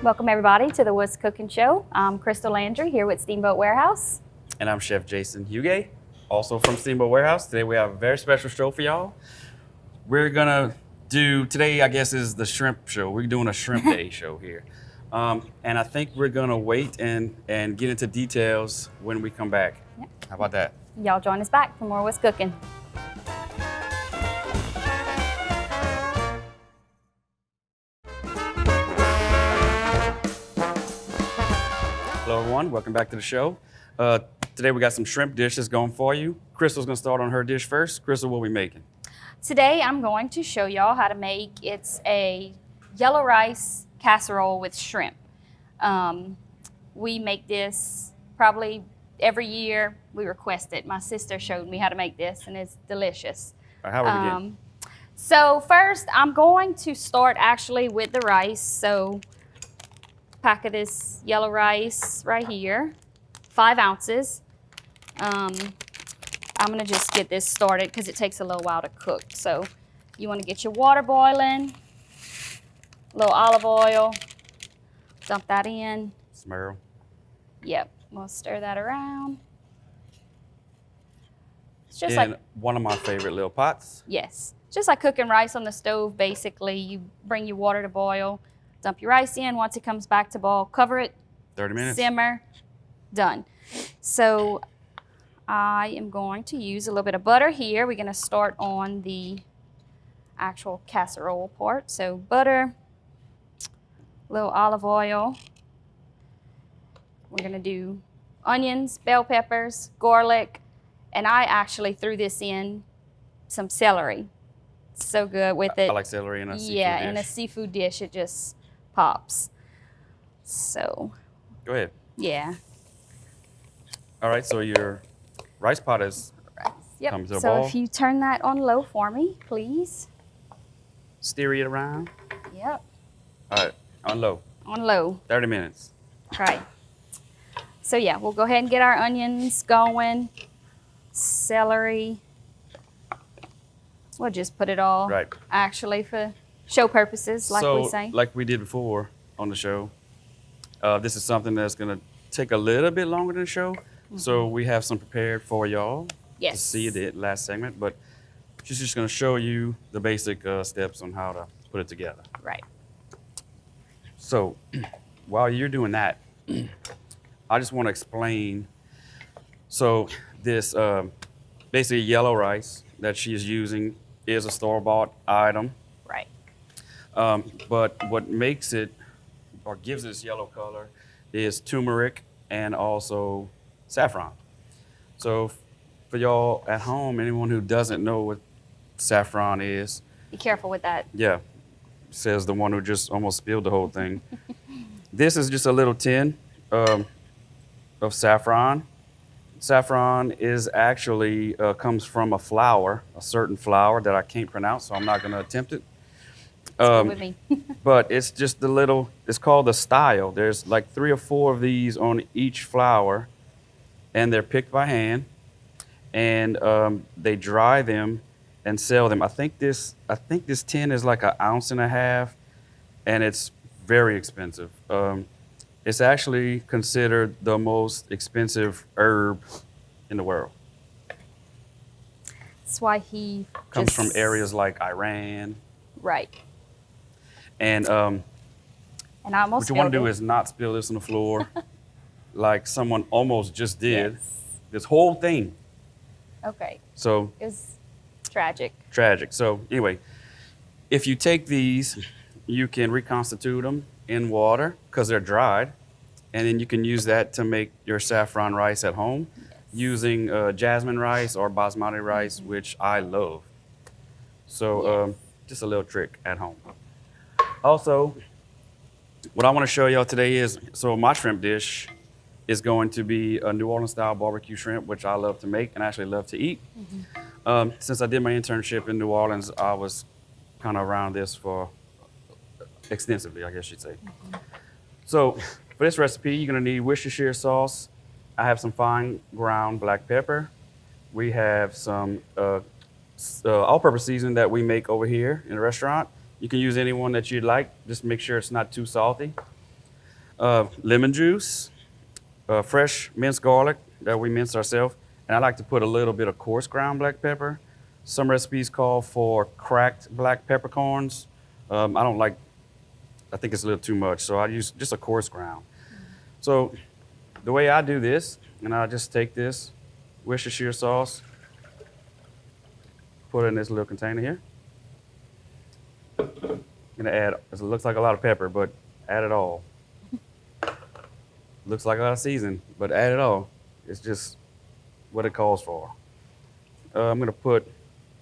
Welcome everybody to the What's Cooking Show. I'm Crystal Landry here with Steamboat Warehouse. And I'm Chef Jason Huguet, also from Steamboat Warehouse. Today we have a very special show for y'all. We're gonna do, today I guess is the shrimp show. We're doing a shrimp day show here. And I think we're gonna wait and get into details when we come back. Yep. How about that? Y'all join us back for more What's Cooking. Hello everyone, welcome back to the show. Today we got some shrimp dishes going for you. Crystal's gonna start on her dish first. Crystal, what are we making? Today I'm going to show y'all how to make, it's a yellow rice casserole with shrimp. We make this probably every year. We request it. My sister showed me how to make this and it's delicious. All right, how are we getting? So first I'm going to start actually with the rice. So pack of this yellow rice right here, 5 ounces. I'm gonna just get this started because it takes a little while to cook. So you wanna get your water boiling, a little olive oil, dump that in. Smurl. Yep, we'll stir that around. It's just In like, one of my favorite little pots. yes, just like cooking rice on the stove basically. You bring your water to boil, dump your rice in. Once it comes back to boil, cover it, 30 minutes. simmer, done. So I am going to use a little bit of butter here. We're gonna start on the actual casserole part. So butter, a little olive oil. We're gonna do onions, bell peppers, garlic, and I actually threw this in some celery. So good with it. I like celery in a seafood Yeah, dish. in a seafood dish, it just pops. So, Go ahead. yeah. All right, so your rice pot is Yep. Comes to a So boil. if you turn that on low for me, please. stir it around. Yep. All right, on low, On low. 30 minutes. Right. So yeah, we'll go ahead and get our onions going. Celery. We'll just put it all Right. actually for show purposes, like so, we say. like we did before on the show, this is something that's gonna take a little bit longer than the show. So we have some prepared for y'all to Yes. see the last segment, but she's just gonna show you the basic steps on how to put it together. Right. So while you're doing that, I just want to explain. So this basically yellow rice that she is using is a store-bought item. Right. But what makes it or gives this yellow color is turmeric and also saffron. So for y'all at home, anyone who doesn't know what saffron is, Be careful with that. yeah, says the one who just almost spilled the whole thing. This is just a little tin of saffron. Saffron is actually comes from a flower, a certain flower that I can't pronounce, so I'm not going to attempt it. Stay with me. But it's just the little, it's called the style. There's like 3 or 4 of these on each flower, and they're picked by hand, and they dry them and sell them. I think this tin is like 1.5 ounces, and it's very expensive. It's actually considered the most expensive herb in the world. That's why he Comes just- from areas like Iran. Right. And And I almost what you want to spilled do it. is not spill this on the floor like someone almost just did. Yes. This whole thing. Okay. So It was tragic. tragic. So anyway, if you take these, you can reconstitute them in water because they're dried, and then you can use that to make your saffron rice at home using jasmine rice or basmati rice, which I love. So Yes. just a little trick at home. Also, what I want to show y'all today is, so my shrimp dish is going to be a New Orleans style barbecue shrimp, which I love to make and actually love to eat. Since I did my internship in New Orleans, I was kind of around this for extensively, I guess you'd say. So for this recipe, you're gonna need Worcestershire sauce. I have some fine ground black pepper. We have some all-purpose seasoning that we make over here in the restaurant. You can use any one that you'd like. Just make sure it's not too salty. lemon juice, fresh minced garlic that we minced ourselves, and I like to put a little bit of coarse ground black pepper. Some recipes call for cracked black peppercorns. I don't like, I think it's a little too much, so I use just a coarse ground. So the way I do this, and I just take this Worcestershire sauce, put it in this little container here. I'm gonna add, it looks like a lot of pepper, but add it all. Looks like a lot of season, but add it all. It's just what it calls for. I'm gonna put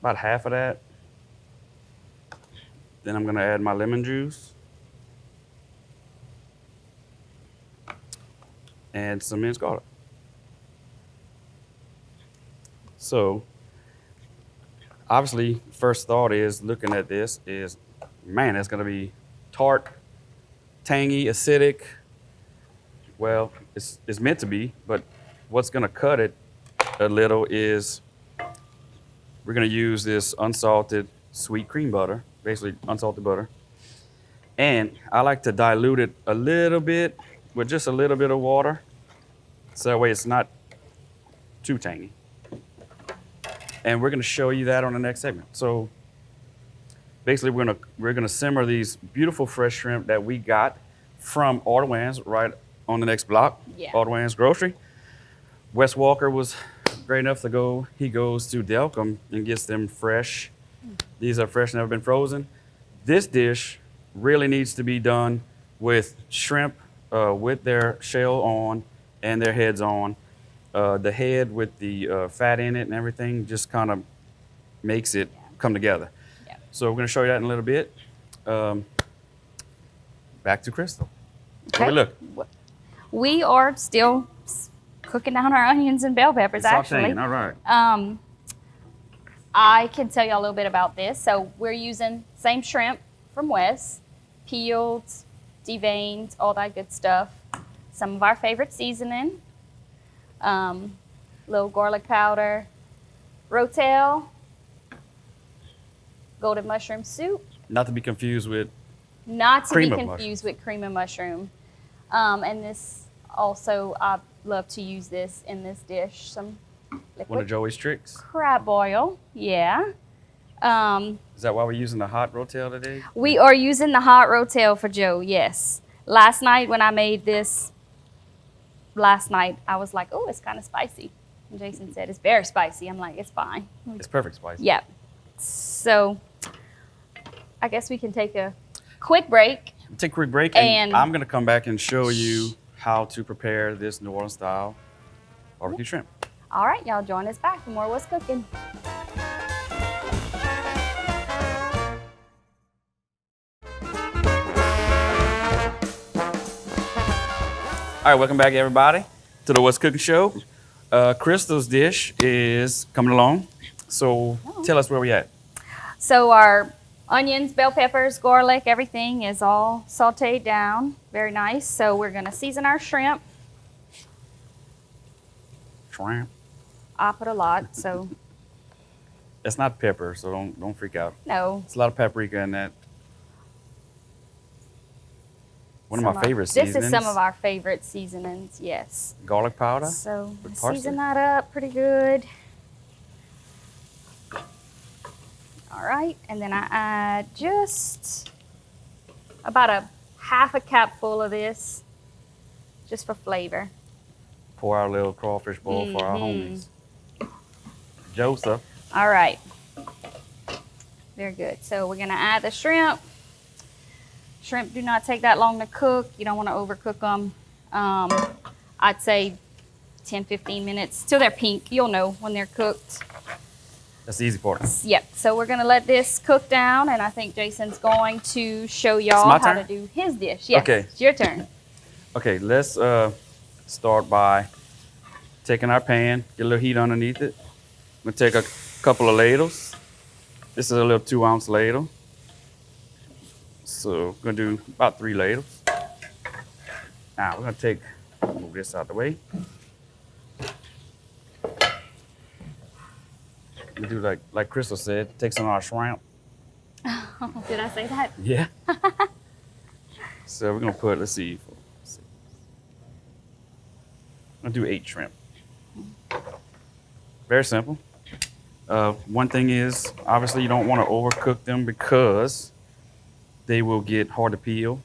about half of that. Then I'm gonna add my lemon juice. And some minced garlic. So, obviously, first thought is looking at this is, man, it's gonna be tart, tangy, acidic. Well, it's meant to be, but what's gonna cut it a little is we're gonna use this unsalted sweet cream butter, basically unsalted butter. And I like to dilute it a little bit with just a little bit of water, so that way it's not too tangy. And we're gonna show you that on the next segment. So basically we're gonna simmer these beautiful fresh shrimp that we got from Ordwans right on the next block, Yeah. Ordwans Grocery. Wes Walker was great enough to go, he goes to Delcom and gets them fresh. These are fresh, never been frozen. This dish really needs to be done with shrimp with their shell on and their heads on. The head with the fat in it and everything just kind of makes it come together. Yeah. So we're gonna show you that in a little bit. Back to Crystal. Okay. Okay, look. We are still cooking down our onions and bell peppers, actually. Sauteing, all right. I can tell you a little bit about this. So we're using same shrimp from Wes, peeled, deveined, all that good stuff. Some of our favorite seasoning, little garlic powder, rotel, golden mushroom soup. Not to be confused with Not to Cream be of confused with cream of mushroom. And this also, I love to use this in this dish. Some one of liquid Joey's tricks. crab oil, yeah. Is that why we're using the hot rotel today? We are using the hot rotel for Joe, yes. Last night when I made this, I was like, oh, it's kind of spicy. And Jason said, it's very spicy. I'm like, it's fine. It's perfect spice. Yep. So I guess we can take a quick break. Take a quick break, and I'm going to come back and show you how to prepare this New Orleans style barbecue shrimp. All right, y'all join us back for more What's Cooking. All right, welcome back, everybody, to the What's Cooking show. Crystal's dish is coming along, so tell us where we at. So our onions, bell peppers, garlic, everything is all sauteed down. Very nice. So we're going to season our shrimp. Shrimp. I put a lot, so It's not pepper, so don't freak out. no. It's a lot of paprika in that. One of Some my favorite seasonings. This is some of our favorite seasonings, yes. Garlic powder. So with parsley. season that up pretty good. All right, and then I add just about a half a cup full of this, just for flavor. Pour our little crawfish bowl for our homies. Joseph. All right, very good. So we're gonna add the shrimp. Shrimp do not take that long to cook. You don't want to overcook them. I'd say 10, 15 minutes till they're pink. You'll know when they're cooked. That's the easy part. Yep, so we're gonna let this cook down, and I think Jason's going to show y'all my how turn? to do his dish. Yes, Okay. it's your turn. Okay, let's start by taking our pan, get a little heat underneath it. I'm gonna take a couple of ladles. This is a little 2-ounce ladle. So we're gonna do about 3 ladles. Now we're gonna move this out the way. We do like Crystal said, take some of our shrimp. Did I say that? Yeah. So we're gonna put, let's see, I'll do 8 shrimp. Very simple. One thing is, obviously, you don't want to overcook them because they will get hard to peel.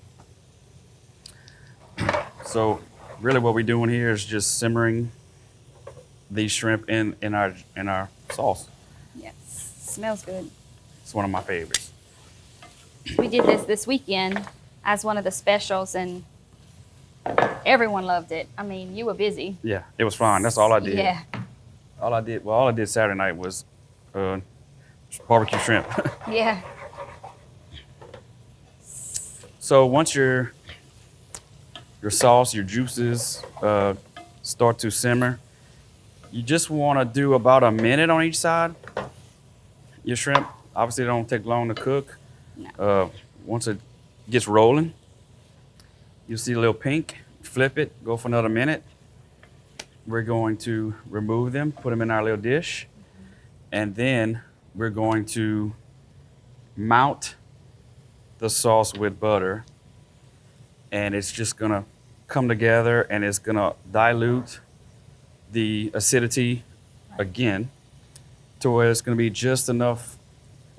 So, really, what we're doing here is just simmering these shrimp in our sauce. Yes, smells good. It's one of my favorites. We did this weekend as one of the specials, and everyone loved it. I mean, you were busy. Yeah, it was fine. That's all I did. Yeah. All I did Saturday night was barbecue shrimp. Yeah. So once your sauce, your juices start to simmer, you just want to do about a minute on each side. Your shrimp, obviously, they don't take long to cook. No. Once it gets rolling, you'll see a little pink. Flip it, go for another minute. We're going to remove them, put them in our little dish, and then we're going to mount the sauce with butter, and it's just gonna come together and it's gonna dilute the acidity again to where it's gonna be just enough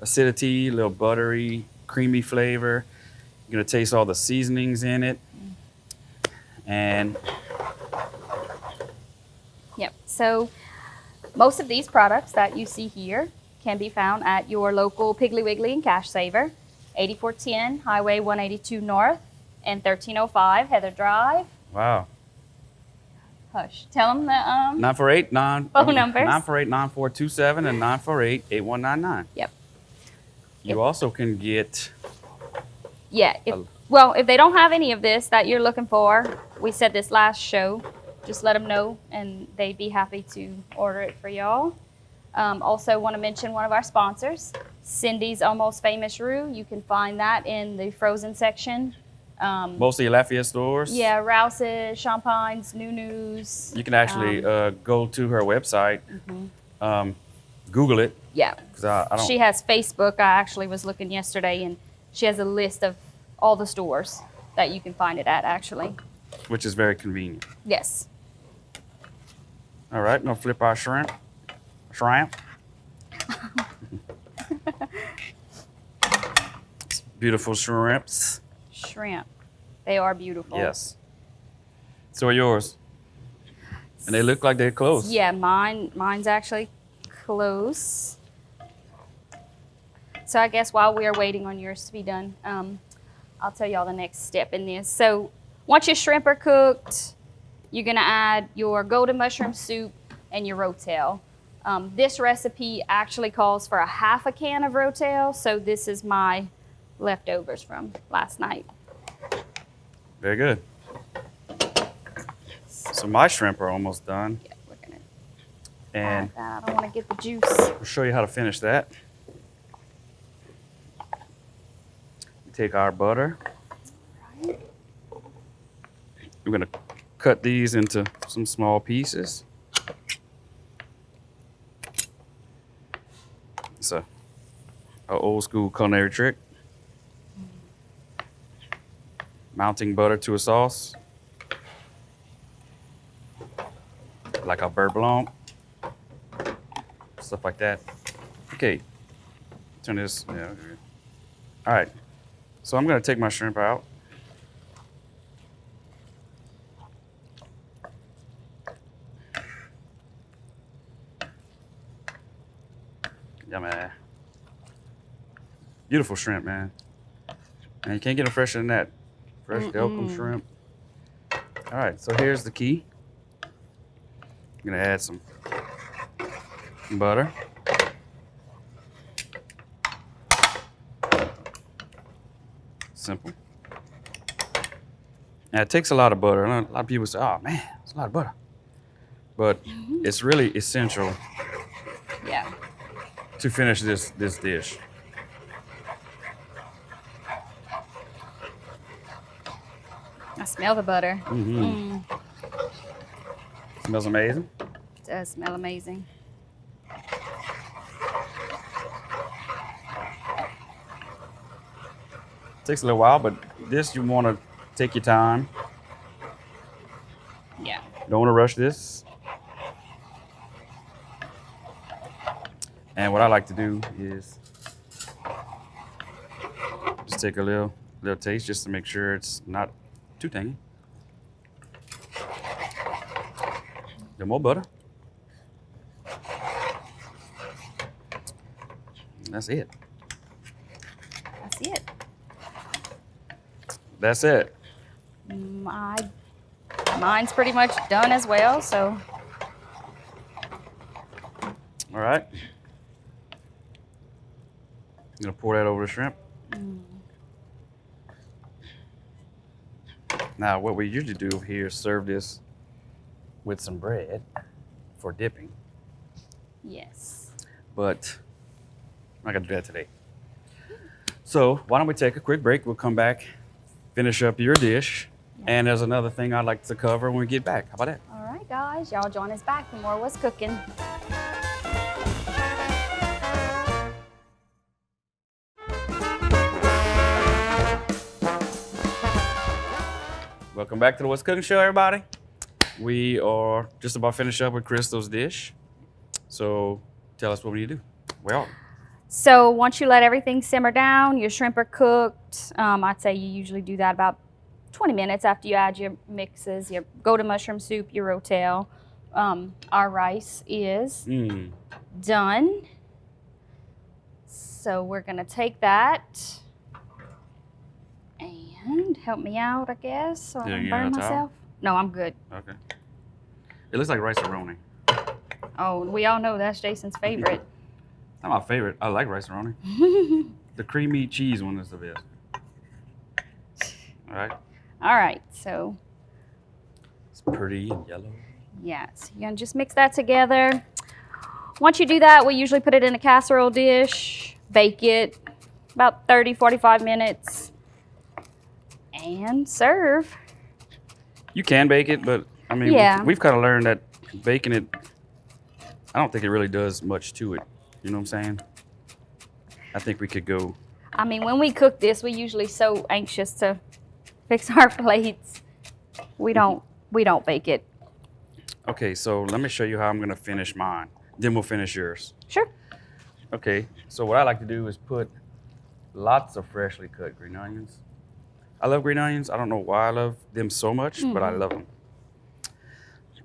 acidity, a little buttery, creamy flavor. You're gonna taste all the seasonings in it. And Yep. So most of these products that you see here can be found at your local Piggly Wiggly and Cash Saver, 8410 Highway 182 North and 1305 Heather Drive. wow. Hush. Tell them the 948 phone numbers. 948 9427 and 948 8199. Yep. You also can get Yeah. If they don't have any of this that you're looking for, we said this last show, just let them know and they'd be happy to order it for y'all. Also want to mention one of our sponsors, Cindy's Almost Famous Roux. You can find that in the frozen section. mostly Lafayette stores. Yeah, Rouse's, Champagne's, Nunu's. You can actually go to her website, Google it. Yeah. 'Cause I don't. She has Facebook. I actually was looking yesterday, and she has a list of all the stores that you can find it at, actually. Which is very convenient. Yes. All right, now flip our shrimp. Shrimp. Beautiful shrimps. Shrimp. They are beautiful. Yes. So are yours. And they look like they're close. Yeah, mine's actually close. So I guess while we are waiting on yours to be done, I'll tell y'all the next step in this. So once your shrimp are cooked, you're gonna add your golden mushroom soup and your rotel. This recipe actually calls for a half a can of rotel, so this is my leftovers from last night. Very good. So my shrimp are almost done. Yeah, we're gonna And add that. I don't want to get the juice. we'll show you how to finish that. We take our butter. We're gonna cut these into some small pieces. It's a old school culinary trick. Mounting butter to a sauce. Like a beurre blanc. Stuff like that. Okay. Turn this. Yeah. Okay. All right. So I'm gonna take my shrimp out. Yummy. Beautiful shrimp, man. And you can't get them fresher than that. Fresh Delcom shrimp. All right, so here's the key. I'm gonna add some butter. Simple. Now it takes a lot of butter. A lot of people say, "Oh man, it's a lot of butter," but it's really essential Yeah. to finish this dish. I smell the butter. Smells amazing. It does smell amazing. Takes a little while, but this you want to take your time. Yeah. Don't want to rush this. And what I like to do is just take a little taste just to make sure it's not too tangy. Get more butter. That's it. That's it. That's it. Mine's pretty much done as well, so. All right. I'm gonna pour that over the shrimp. Now, what we usually do here is serve this with some bread for dipping, Yes. but I'm not gonna do that today. So why don't we take a quick break? We'll come back, finish up your dish, and there's another thing I'd like to cover when we get back. How about that? All right, guys, y'all join us back for more What's Cooking. Welcome back to the What's Cooking Show, everybody. We are just about finished up with Crystal's dish. So tell us what we need to do. Well, So once you let everything simmer down, your shrimp are cooked. I'd say you usually do that about 20 minutes after you add your mixes, your golden mushroom soup, your rotel. Our rice is done. So we're gonna take that and help me out, I guess, so I Yeah, don't you burn got a towel? myself. No, I'm good. okay. It looks like rice-a-roni. Oh, we all know that's Jason's favorite. Not my favorite. I like rice-a-roni. The creamy cheese one is the best. All right. All right, so It's pretty and yellow. yeah, so you're gonna just mix that together. Once you do that, we usually put it in a casserole dish, bake it about 30, 45 minutes, and serve. You can bake it, but I mean, Yeah. we've kind of learned that baking it, I don't think it really does much to it. You know what I'm saying? I think we could go. I mean, when we cook this, we usually so anxious to fix our plates. We don't bake it. Okay, so let me show you how I'm gonna finish mine. Then we'll finish yours. Sure. Okay, so what I like to do is put lots of freshly cut green onions. I love green onions. I don't know why I love them so much, but I love them.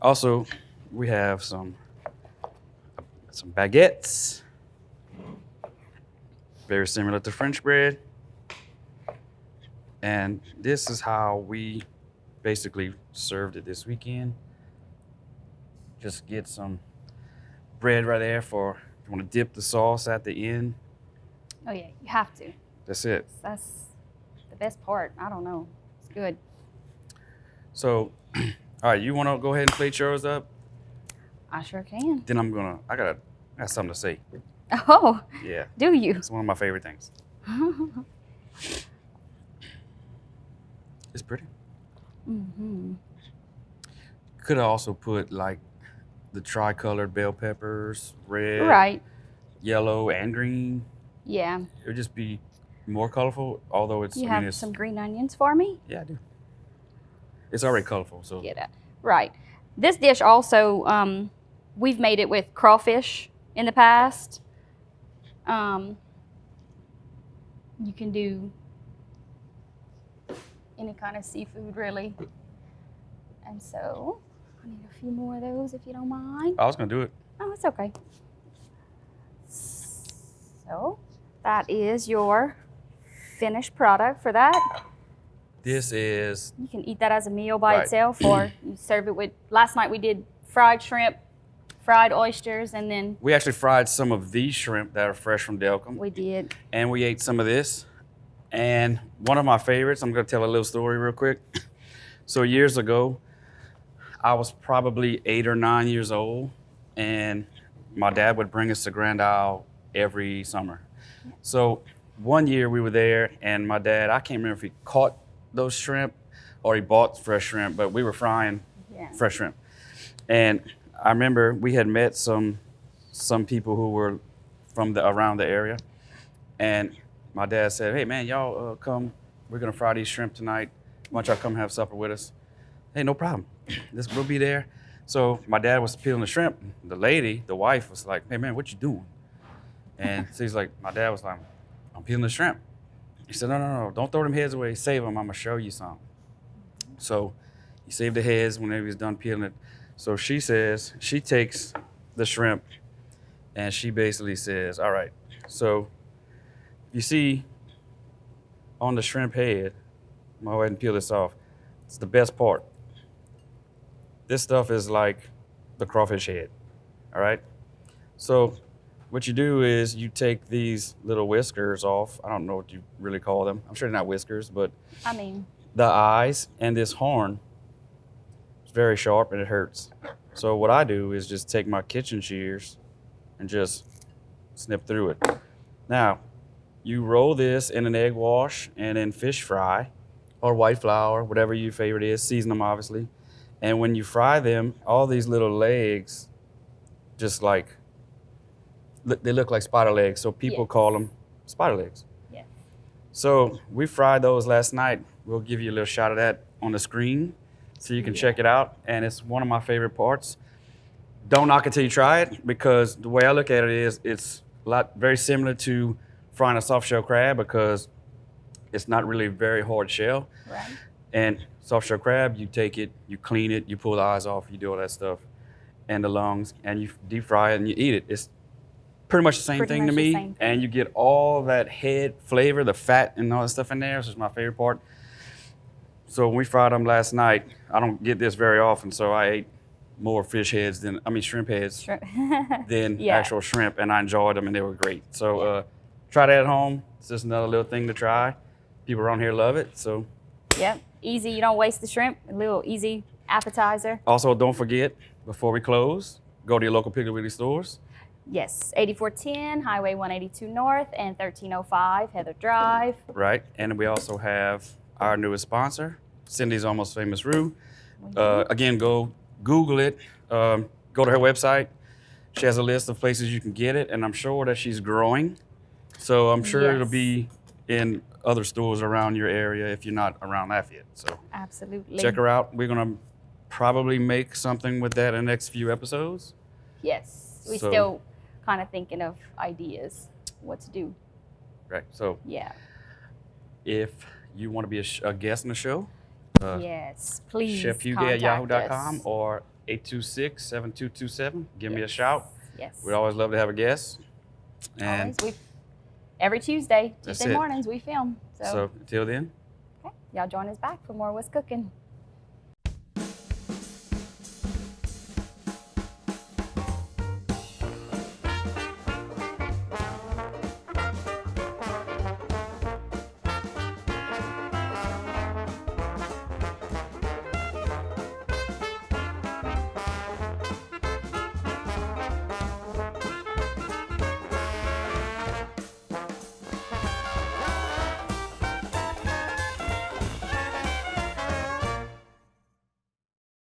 Also, we have some baguettes. Very similar to French bread. And this is how we basically served it this weekend. Just get some bread right there for if you want to dip the sauce at the end. Oh yeah, you have to. That's it. That's the best part. I don't know. It's good. So, all right, you want to go ahead and plate yours up? I sure can. Then I got something to say. Oh, Yeah, do you? it's one of my favorite things. It's pretty. Could have also put like the tricolored bell peppers, red, Right. yellow, and green. Yeah. It would just be more colorful, although it's, You I mean, have it's, some green onions for me? yeah, I do. It's already colorful, so. Get it. Right. This dish also, we've made it with crawfish in the past. You can do any kind of seafood, really. And so, I need a few more of those if you don't mind. I was gonna do it. Oh, it's okay. So, that is your finished product for that. This is, You can eat that as a meal by Right. itself, or you serve it with. Last night we did fried shrimp, fried oysters, and then we actually fried some of these shrimp that are fresh from Delcom, we did. and we ate some of this. And one of my favorites, I'm gonna tell a little story real quick. So years ago, I was probably 8 or 9 years old, and my dad would bring us to Grand Isle every summer. So one year we were there, and my dad, I can't remember if he caught those shrimp or he bought fresh shrimp, but we were frying Yeah. fresh shrimp. And I remember we had met some people who were from around the area, and my dad said, "Hey man, y'all come. We're gonna fry these shrimp tonight. Why don't y'all come have supper with us?" Hey, no problem. we'll be there. So my dad was peeling the shrimp. The lady, the wife, was like, "Hey man, what you doing?" And she's like, my dad was like, "I'm peeling the shrimp." He said, "No, don't throw them heads away. Save them. I'm gonna show you something." So he saved the heads whenever he was done peeling it. So she says she takes the shrimp and she basically says, "All right, so you see on the shrimp head, I'm gonna go ahead and peel this off. It's the best part. This stuff is like the crawfish head, all right? So what you do is you take these little whiskers off. I don't know what you really call them. I'm sure they're not whiskers, but I mean, the eyes and this horn is very sharp and it hurts. So what I do is just take my kitchen shears and just snip through it. Now, you roll this in an egg wash and in fish fry or white flour, whatever your favorite is, season them obviously. And when you fry them, all these little legs just like, they look like spider legs, so people call them spider legs. yes. So we fried those last night. We'll give you a little shot of that on the screen so you can check it out. And it's one of my favorite parts. Don't knock it till you try it, because the way I look at it is it's very similar to frying a soft shell crab, because it's not really a very hard shell. Right. And soft shell crab, you take it, you clean it, you pull the eyes off, you do all that stuff, and the lungs, and you deep fry it and you eat it. It's pretty much the same thing to me, and you get all that head flavor, the fat and all that stuff in there, which is my favorite part. So when we fried them last night, I don't get this very often, so I ate more shrimp heads than actual shrimp, and I enjoyed them and they were great. So try that at home. It's just another little thing to try. People around here love it, so. Yep, easy, you don't waste the shrimp, a little easy appetizer. Also, don't forget, before we close, go to your local Piggly Wiggly stores. Yes, 8410 Highway 182 North and 1305 Heather Drive. Right, and we also have our newest sponsor, Cindy's Almost Famous Roux. Again, go Google it, go to her website. She has a list of places you can get it, and I'm sure that she's growing. So I'm sure it'll be in other stores around your area if you're not around Lafayette. So absolutely, check her out. We're gonna probably make something with that in the next few episodes. Yes, we still kind of thinking of ideas, what to do. Right, so if you want to be a guest in the show, yes, please chefhugo@yahoo.com or 826-7227. Give me a shout. Yes. We'd always love to have a guest. And every Tuesday mornings we film. So until then. Okay. Y'all join us back for more What's Cooking.